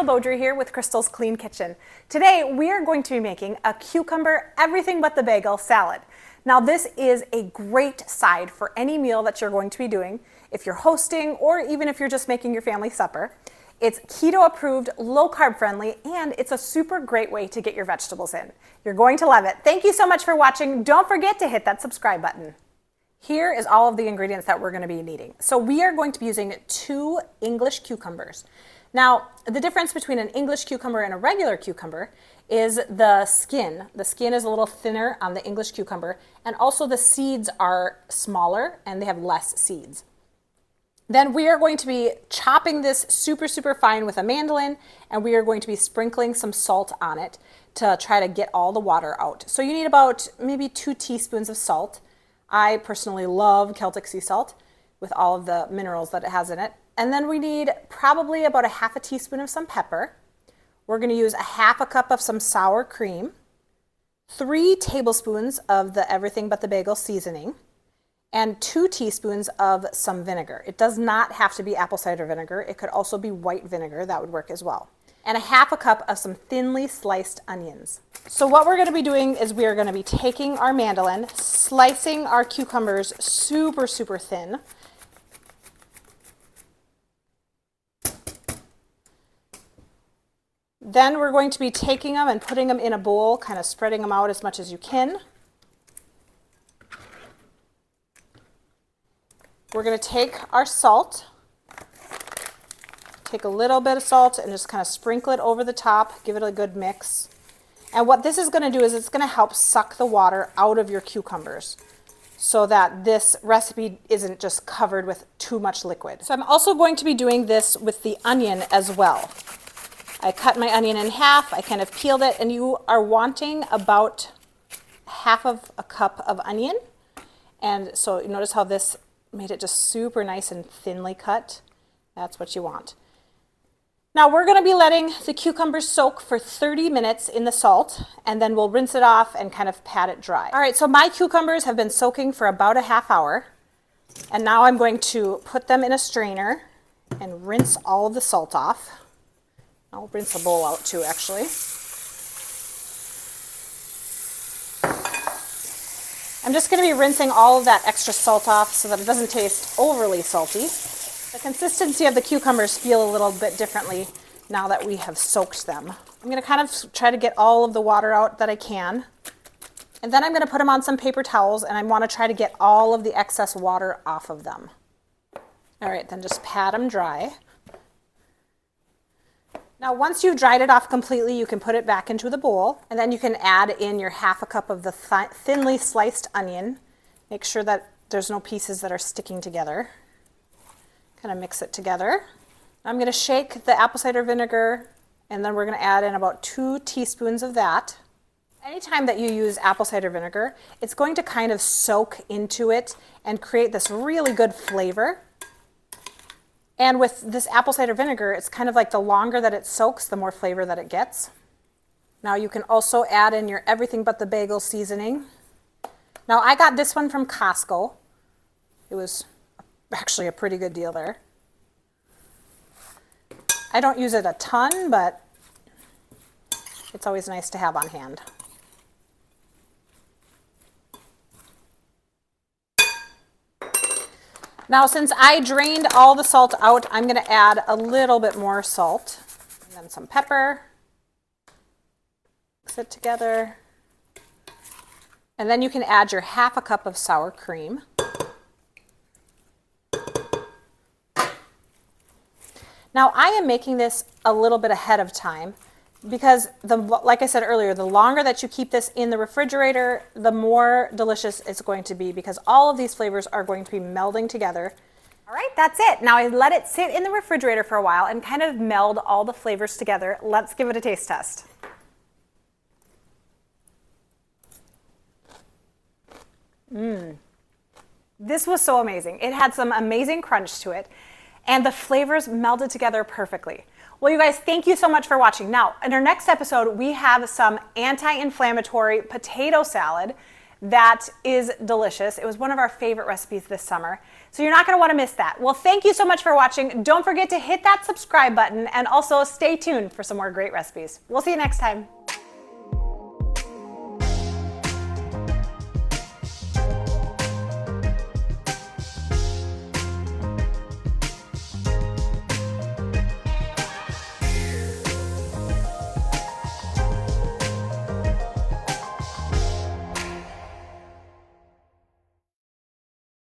Crystal Beaudry here with Crystal's Clean Kitchen. Today we are going to be making a cucumber everything but the bagel salad. Now this is a great side for any meal that you're going to be doing if you're hosting or even if you're just making your family supper. It's keto approved, low carb friendly, and it's a super great way to get your vegetables in. You're going to love it. Thank you so much for watching. Don't forget to hit that subscribe button. Here is all of the ingredients that we're going to be needing. So we are going to be using 2 English cucumbers. Now, the difference between an English cucumber and a regular cucumber is the skin. The skin is a little thinner on the English cucumber, and also the seeds are smaller and they have less seeds. Then we are going to be chopping this super fine with a mandolin, and we are going to be sprinkling some salt on it to try to get all the water out. So you need about maybe 2 teaspoons of salt. I personally love Celtic sea salt with all of the minerals that it has in it. And then we need probably about a half a teaspoon of some pepper. We're going to use a half a cup of some sour cream, 3 tablespoons of the everything but the bagel seasoning, and 2 teaspoons of some vinegar. It does not have to be apple cider vinegar. It could also be white vinegar. That would work as well. And a half a cup of some thinly sliced onions. So what we're going to be doing is we are going to be taking our mandolin, slicing our cucumbers super thin. Then we're going to be taking them and putting them in a bowl, kind of spreading them out as much as you can. We're going to take our salt, take a little bit of salt and just kind of sprinkle it over the top, give it a good mix. And what this is going to do is it's going to help suck the water out of your cucumbers so that this recipe isn't just covered with too much liquid. So I'm also going to be doing this with the onion as well. I cut my onion in half, I kind of peeled it, and you are wanting about half of a cup of onion. And so you notice how this made it just super nice and thinly cut. That's what you want. Now we're going to be letting the cucumbers soak for 30 minutes in the salt, and then we'll rinse it off and kind of pat it dry. All right, so my cucumbers have been soaking for about a half hour, and now I'm going to put them in a strainer and rinse all of the salt off. I'll rinse the bowl out too, actually. I'm just going to be rinsing all of that extra salt off so that it doesn't taste overly salty. The consistency of the cucumbers feel a little bit differently now that we have soaked them. I'm going to kind of try to get all of the water out that I can. And then I'm going to put them on some paper towels, and I want to try to get all of the excess water off of them. All right, then just pat them dry. Now once you've dried it off completely, you can put it back into the bowl, and then you can add in your half a cup of the thinly sliced onion. Make sure that there's no pieces that are sticking together. Kind of mix it together. I'm going to shake the apple cider vinegar, and then we're going to add in about 2 teaspoons of that. Anytime that you use apple cider vinegar, it's going to kind of soak into it and create this really good flavor. And with this apple cider vinegar, it's kind of like the longer that it soaks, the more flavor that it gets. Now you can also add in your everything but the bagel seasoning. Now I got this one from Costco. It was actually a pretty good deal there. I don't use it a ton, but it's always nice to have on hand. Now since I drained all the salt out, I'm going to add a little bit more salt and then some pepper. Mix it together. And then you can add your half a cup of sour cream. Now I am making this a little bit ahead of time because, like I said earlier, the longer that you keep this in the refrigerator, the more delicious it's going to be because all of these flavors are going to be melding together. All right, that's it. Now I let it sit in the refrigerator for a while and kind of meld all the flavors together. Let's give it a taste test. This was so amazing. It had some amazing crunch to it, and the flavors melded together perfectly. Well, you guys, thank you so much for watching. Now, in our next episode, we have some anti-inflammatory potato salad that is delicious. It was one of our favorite recipes this summer. So you're not going to want to miss that. Well, thank you so much for watching. Don't forget to hit that subscribe button and also stay tuned for some more great recipes. We'll see you next time.